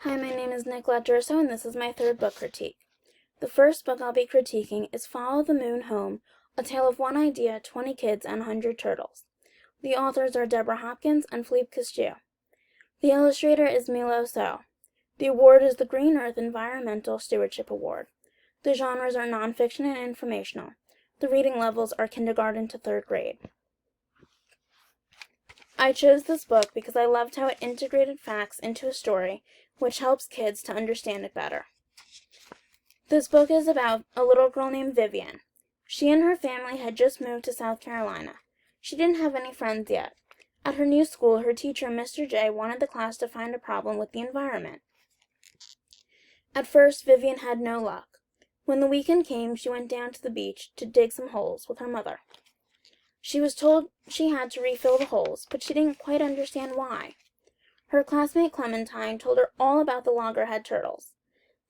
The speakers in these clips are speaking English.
Hi, my name is Nicolette Durso, and this is my third book critique. The first book I'll be critiquing is Follow the Moon Home, A Tale of One Idea, 20 Kids, and 100 Turtles. The authors are Deborah Hopkins and Philippe Castillo. The illustrator is Milo So. The award is the Green Earth Environmental Stewardship Award. The genres are nonfiction and informational. The reading levels are kindergarten to 3rd grade. I chose this book because I loved how it integrated facts into a story, which helps kids to understand it better. This book is about a little girl named Vivian. She and her family had just moved to South Carolina. She didn't have any friends yet. At her new school, her teacher, Mr. J, wanted the class to find a problem with the environment. At first, Vivian had no luck. When the weekend came, she went down to the beach to dig some holes with her mother. She was told she had to refill the holes, but she didn't quite understand why. Her classmate Clementine told her all about the loggerhead turtles.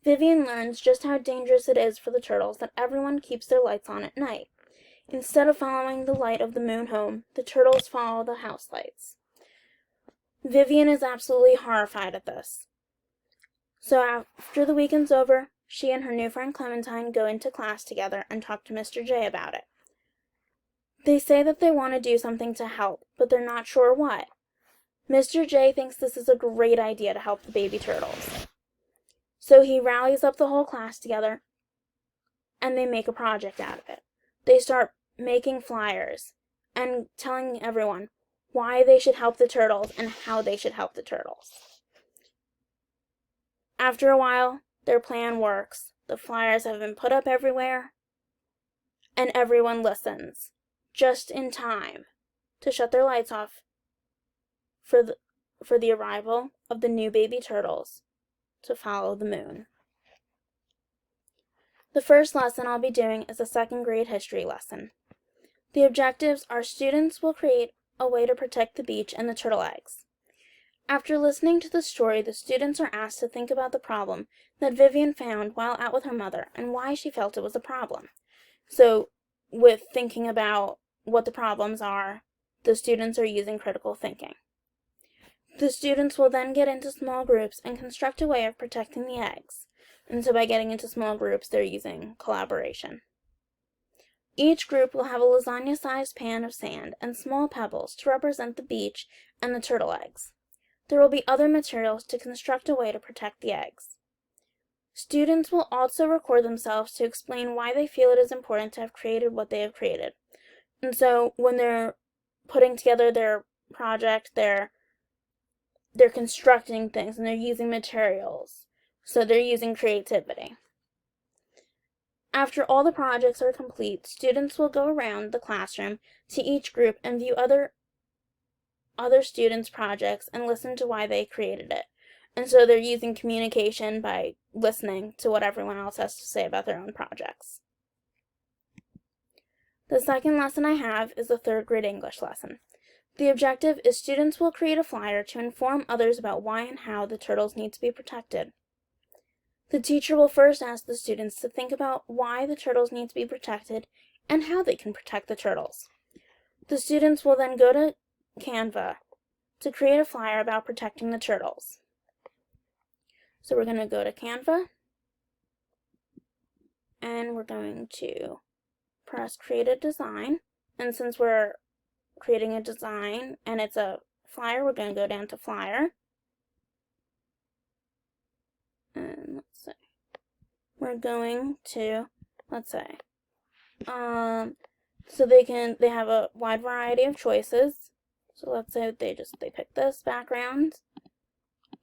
Vivian learns just how dangerous it is for the turtles that everyone keeps their lights on at night. Instead of following the light of the moon home, the turtles follow the house lights. Vivian is absolutely horrified at this. So after the weekend's over, she and her new friend Clementine go into class together and talk to Mr. J about it. They say that they want to do something to help, but they're not sure what. Mr. J thinks this is a great idea to help the baby turtles. So he rallies up the whole class together, and they make a project out of it. They start making flyers and telling everyone why they should help the turtles and how they should help the turtles. After a while, their plan works. The flyers have been put up everywhere, and everyone listens, just in time to shut their lights off for the arrival of the new baby turtles to follow the moon. The first lesson I'll be doing is a 2nd grade history lesson. The objectives are students will create a way to protect the beach and the turtle eggs. After listening to the story, the students are asked to think about the problem that Vivian found while out with her mother and why she felt it was a problem. So, with thinking about what the problems are, the students are using critical thinking. The students will then get into small groups and construct a way of protecting the eggs. And so by getting into small groups, they're using collaboration. Each group will have a lasagna-sized pan of sand and small pebbles to represent the beach and the turtle eggs. There will be other materials to construct a way to protect the eggs. Students will also record themselves to explain why they feel it is important to have created what they have created. And so when they're putting together their project, they're constructing things and they're using materials. So they're using creativity. After all the projects are complete, students will go around the classroom to each group and view other students' projects and listen to why they created it. And so they're using communication by listening to what everyone else has to say about their own projects. The second lesson I have is a 3rd grade English lesson. The objective is students will create a flyer to inform others about why and how the turtles need to be protected. The teacher will first ask the students to think about why the turtles need to be protected and how they can protect the turtles. The students will then go to Canva to create a flyer about protecting the turtles. So we're going to go to Canva, and we're going to press Create a Design, and since we're creating a design and it's a flyer, we're going to go down to Flyer, and let's see, we're going to, let's say, so they have a wide variety of choices. So let's say they pick this background,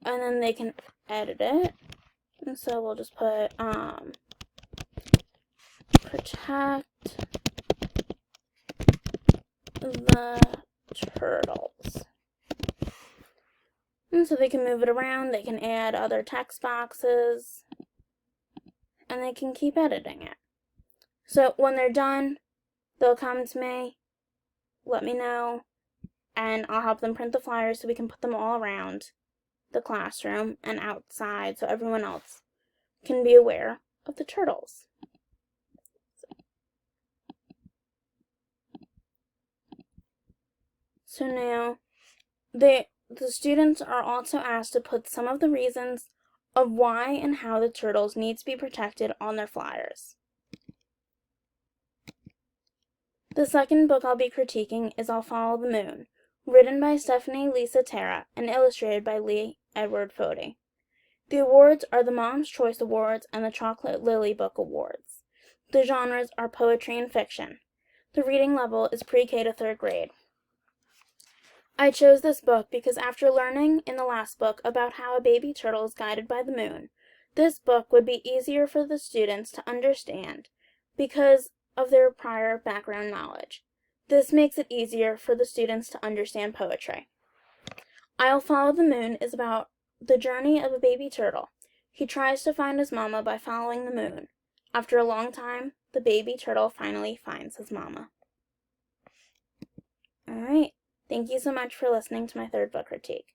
and then they can edit it. And so we'll just put protect the turtles. And so they can move it around, they can add other text boxes, and they can keep editing it. So when they're done, they'll come to me, let me know, and I'll help them print the flyers so we can put them all around the classroom and outside so everyone else can be aware of the turtles. So now, the students are also asked to put some of the reasons of why and how the turtles need to be protected on their flyers. The second book I'll be critiquing is I'll Follow the Moon, written by Stephanie Lisa Terra and illustrated by Lee Edward Fody. The awards are the Mom's Choice Awards and the Chocolate Lily Book Awards. The genres are poetry and fiction. The reading level is pre-K to 3rd grade. I chose this book because after learning in the last book about how a baby turtle is guided by the moon, this book would be easier for the students to understand because of their prior background knowledge. This makes it easier for the students to understand poetry. I'll Follow the Moon is about the journey of a baby turtle. He tries to find his mama by following the moon. After a long time, the baby turtle finally finds his mama. Alright, thank you so much for listening to my third book critique.